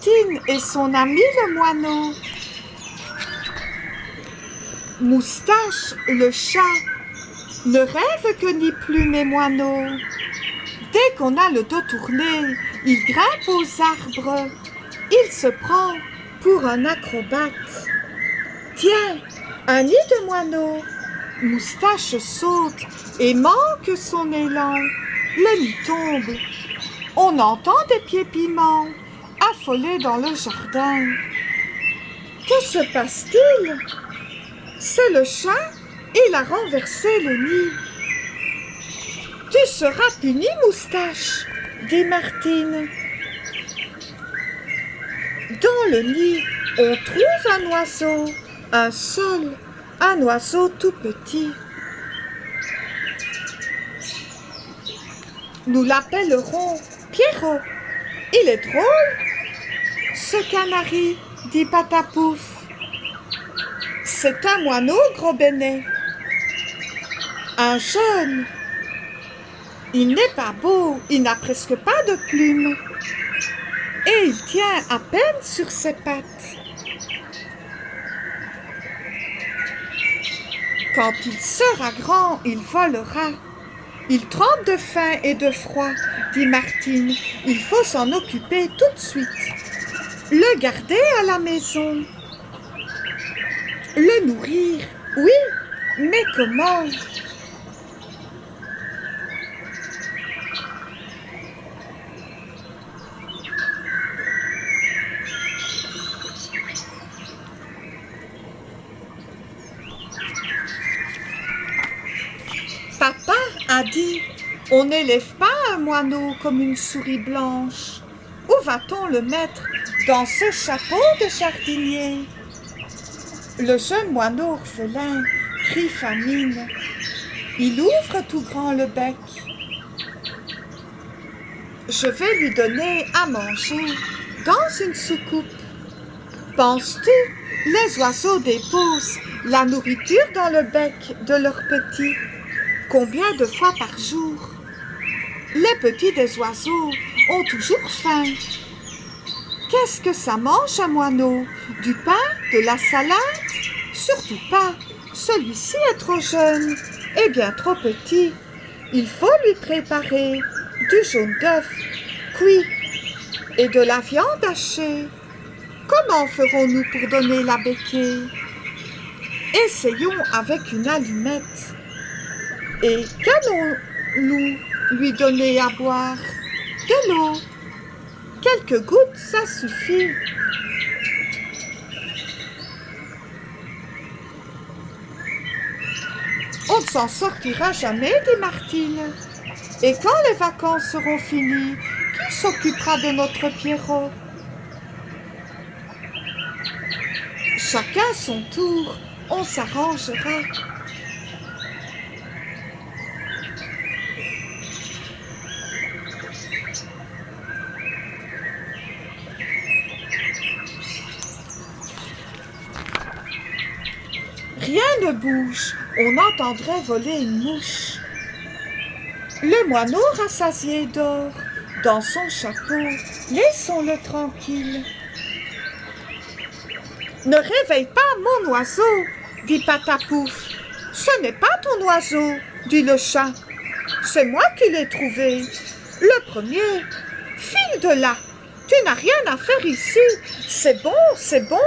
Martine et son ami le moineau. Moustache, le chat, ne rêve que ni plume et moineau. Dès qu'on a le dos tourné, il grimpe aux arbres. Il se prend pour un acrobate. Tiens, un nid de moineau. Moustache saute et manque son élan. Le nid tombe. On entend des pieds piments affolés dans le jardin. Que se passe-t-il? C'est le chat, il a renversé le nid. Tu seras puni, Moustache, dit Martine. Dans le nid, on trouve un oiseau, un seul, un oiseau tout petit. Nous l'appellerons Pierrot. Il est drôle, ce canari, dit Patapouf. C'est un moineau gros bénet. Un jeune. Il n'est pas beau, il n'a presque pas de plumes. Et il tient à peine sur ses pattes. Quand il sera grand, il volera. Il tremble de faim et de froid, dit Martine. Il faut s'en occuper tout de suite. Le garder à la maison. Le nourrir, oui, mais comment? Papa a dit, on n'élève pas un moineau comme une souris blanche. Où va-t-on le mettre dans ce chapeau de jardinier? Le jeune moineau orphelin crie famine. Il ouvre tout grand le bec. Je vais lui donner à manger dans une soucoupe. Penses-tu, les oiseaux déposent la nourriture dans le bec de leurs petits? Combien de fois par jour? Les petits des oiseaux ont toujours faim. Qu'est-ce que ça mange un moineau? Du pain? De la salade? Surtout pas. Celui-ci est trop jeune et bien trop petit. Il faut lui préparer du jaune d'œuf cuit et de la viande hachée. Comment ferons-nous pour donner la béquille? Essayons avec une allumette. Et qu'allons-nous lui donner à boire? De l'eau. Quelques gouttes, ça suffit. On ne s'en sortira jamais, dit Martine. Et quand les vacances seront finies, qui s'occupera de notre Pierrot? Chacun son tour, on s'arrangera. Rien ne bouge, on entendrait voler une mouche. Le moineau rassasié dort dans son chapeau, laissons-le tranquille. Ne réveille pas mon oiseau, dit Patapouf. Ce n'est pas ton oiseau, dit le chat. C'est moi qui l'ai trouvé. Le premier, file de là, tu n'as rien à faire ici. C'est bon, c'est bon.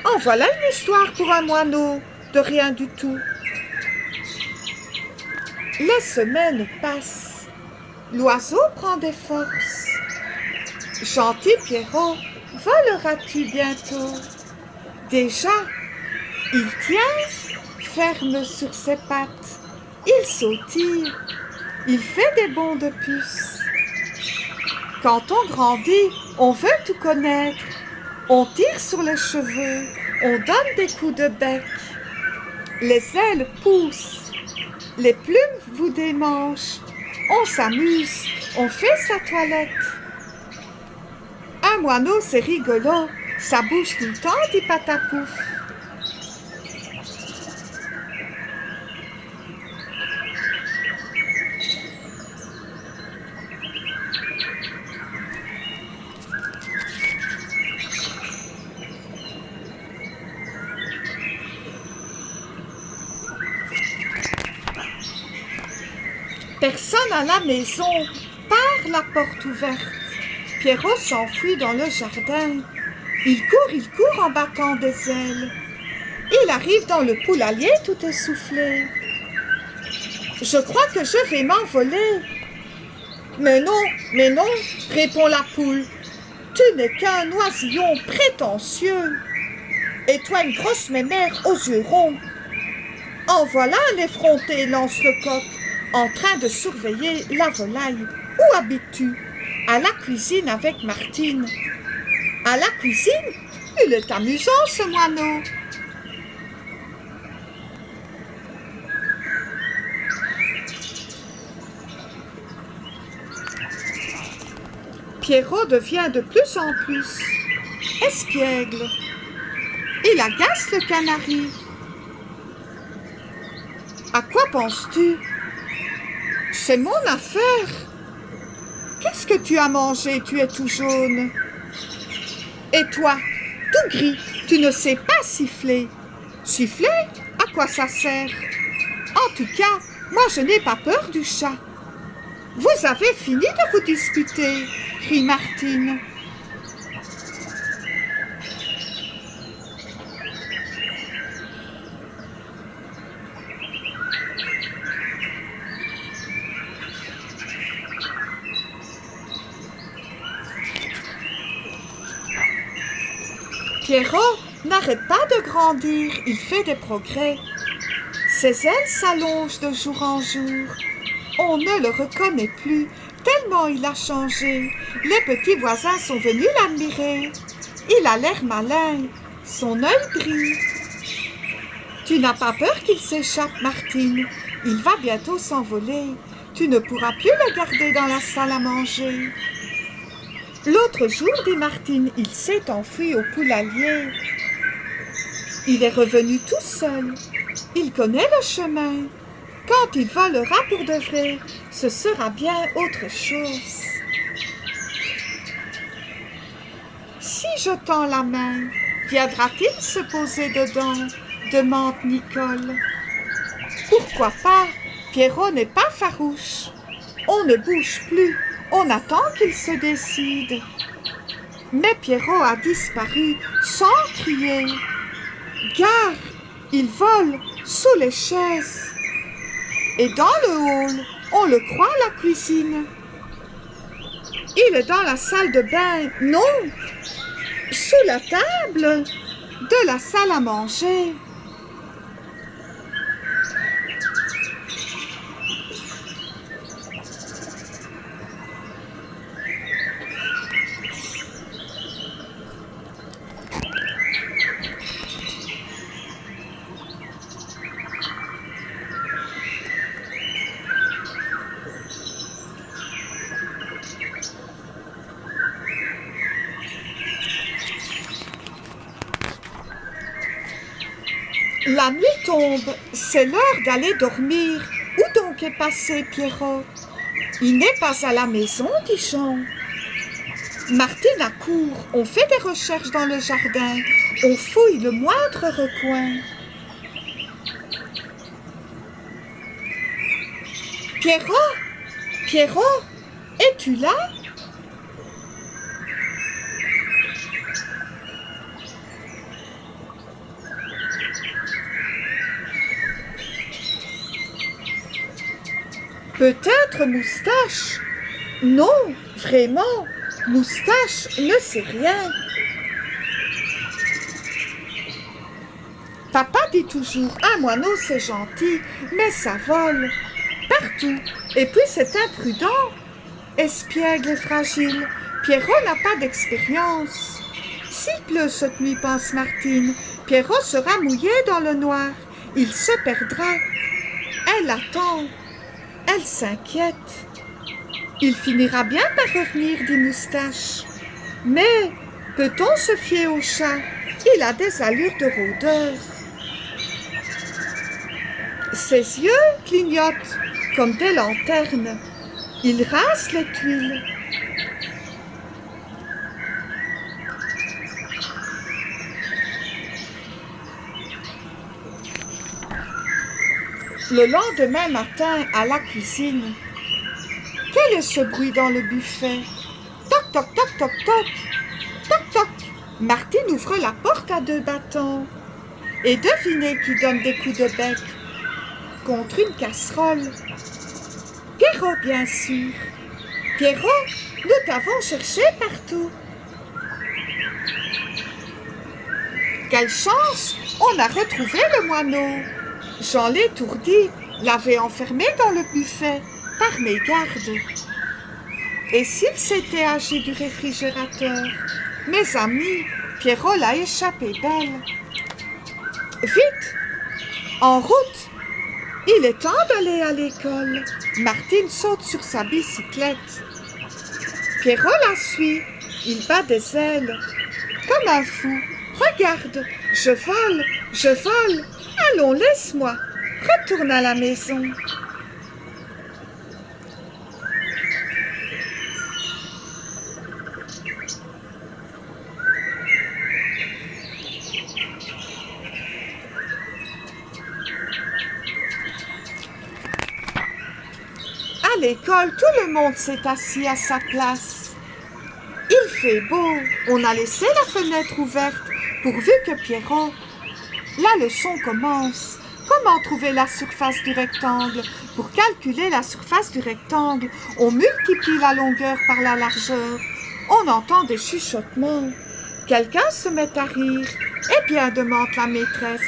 En voilà une histoire pour un moineau, de rien du tout. Les semaines passent. L'oiseau prend des forces. Gentil Pierrot, voleras-tu bientôt? Déjà, il tient ferme sur ses pattes. Il sautille. Il fait des bonds de puce. Quand on grandit, on veut tout connaître. On tire sur les cheveux, on donne des coups de bec. Les ailes poussent, les plumes vous démangent. On s'amuse, on fait sa toilette. Un moineau, c'est rigolo, ça bouge tout le temps, dit Patapouf. Personne à la maison, par la porte ouverte. Pierrot s'enfuit dans le jardin. Il court en battant des ailes. Il arrive dans le poulailler tout essoufflé. « Je crois que je vais m'envoler. »« Mais non, répond la poule. Tu n'es qu'un oisillon prétentieux. Et toi une grosse mémère aux yeux ronds. En voilà un effronté, lance le coq, en train de surveiller la volaille. Où habites-tu ? À la cuisine avec Martine. À la cuisine ? Il est amusant ce moineau. Pierrot devient de plus en plus espiègle. Il agace le canari. À quoi penses-tu ? C'est mon affaire. Qu'est-ce que tu as mangé ? Tu es tout jaune. Et toi, tout gris, tu ne sais pas siffler. Siffler ? À quoi ça sert ? En tout cas, moi je n'ai pas peur du chat. Vous avez fini de vous disputer, crie Martine. Pierrot n'arrête pas de grandir, il fait des progrès. Ses ailes s'allongent de jour en jour. On ne le reconnaît plus, tellement il a changé. Les petits voisins sont venus l'admirer. Il a l'air malin, son œil brille. Tu n'as pas peur qu'il s'échappe, Martine. Il va bientôt s'envoler. Tu ne pourras plus le garder dans la salle à manger. L'autre jour, dit Martine, il s'est enfui au poulailler. Il est revenu tout seul. Il connaît le chemin. Quand il volera pour de vrai, ce sera bien autre chose. Si je tends la main, viendra-t-il se poser dedans ? Demande Nicole. Pourquoi pas ? Pierrot n'est pas farouche. On ne bouge plus, on attend qu'il se décide. Mais Pierrot a disparu sans crier. Gare, il vole sous les chaises. Et dans le hall, on le croit à la cuisine. Il est dans la salle de bain, non, sous la table de la salle à manger. La nuit tombe, c'est l'heure d'aller dormir. Où donc est passé Pierrot ? Il n'est pas à la maison, dit Jean. Martine accourt, on fait des recherches dans le jardin, on fouille le moindre recoin. Pierrot, Pierrot, es-tu là ? Peut-être Moustache. Non, vraiment, Moustache ne sait rien. Papa dit toujours, un moineau c'est gentil, mais ça vole partout. Et puis c'est imprudent, espiègle et fragile. Pierrot n'a pas d'expérience. S'il pleut cette nuit, pense Martine, Pierrot sera mouillé dans le noir. Il se perdra. Elle attend. Elle s'inquiète. Il finira bien par revenir, dit Moustache. Mais peut-on se fier au chat ? Il a des allures de rôdeur. Ses yeux clignotent comme des lanternes. Il rase les tuiles. Le lendemain matin, à la cuisine, Quel est ce bruit dans le buffet? Toc, toc, toc, toc, toc. Toc, toc. Martine ouvre la porte à 2 bâtons. Et devinez qui donne des coups de bec contre une casserole. Pierrot, bien sûr. Pierrot, nous t'avons cherché partout. Quelle chance, on a retrouvé le moineau. Jean l'étourdi l'avait enfermé dans le buffet par mégarde. Et s'il s'était agi du réfrigérateur, mes amis, Pierrot l'a échappé belle. Vite, en route, il est temps d'aller à l'école. Martine saute sur sa bicyclette. Pierrot la suit, il bat des ailes, comme un fou. Regarde, je vole, je vole. Allons, laisse-moi, retourne à la maison. À l'école, tout le monde s'est assis à sa place. Il fait beau, on a laissé la fenêtre ouverte pourvu que Pierrot... La leçon commence. Comment trouver la surface du rectangle? Pour calculer la surface du rectangle, on multiplie la longueur par la largeur. On entend des chuchotements. Quelqu'un se met à rire. Eh bien, demande la maîtresse.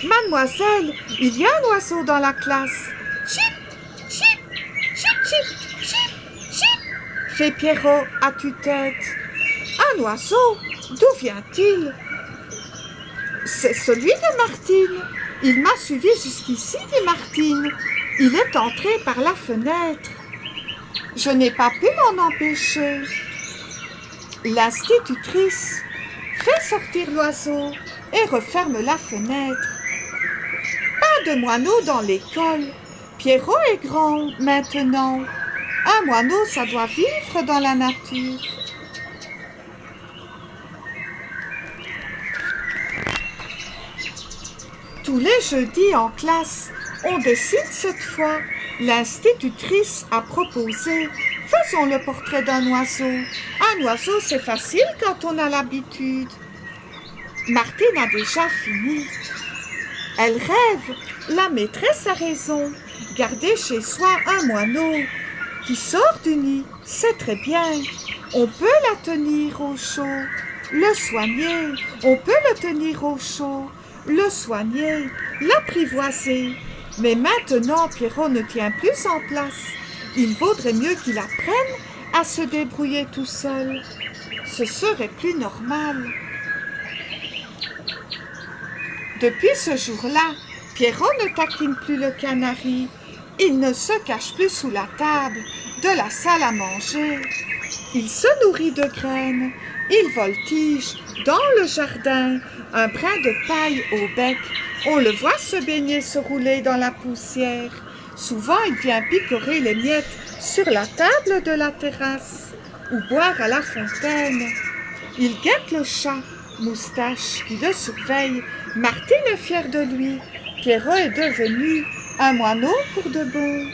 Mademoiselle, il y a un oiseau dans la classe. Chip, chip, chip, chip, chip, chip, fait Pierrot à tue-tête. Un oiseau? D'où vient-il? C'est celui de Martine. Il m'a suivi jusqu'ici, dit Martine. Il est entré par la fenêtre. Je n'ai pas pu m'en empêcher. L'institutrice fait sortir l'oiseau et referme la fenêtre. Pas de moineau dans l'école. Pierrot est grand maintenant. Un moineau, ça doit vivre dans la nature. Tous les jeudis en classe, on décide cette fois. L'institutrice a proposé « Faisons le portrait d'un oiseau ». Un oiseau, c'est facile quand on a l'habitude. Martine a déjà fini. Elle rêve. La maîtresse a raison. Garder chez soi un moineau qui sort du nid, c'est très bien. On peut la tenir au chaud, le soigner. On peut le tenir au chaud, le soigner, l'apprivoiser. Mais maintenant, Pierrot ne tient plus en place. Il vaudrait mieux qu'il apprenne à se débrouiller tout seul. Ce serait plus normal. Depuis ce jour-là, Pierrot ne taquine plus le canari. Il ne se cache plus sous la table de la salle à manger. Il se nourrit de graines. Il voltige dans le jardin, un brin de paille au bec. On le voit se baigner, se rouler dans la poussière. Souvent, il vient picorer les miettes sur la table de la terrasse ou boire à la fontaine. Il guette le chat, Moustache, qui le surveille. Martine est fière de lui. Pierrot est devenu un moineau pour de bon.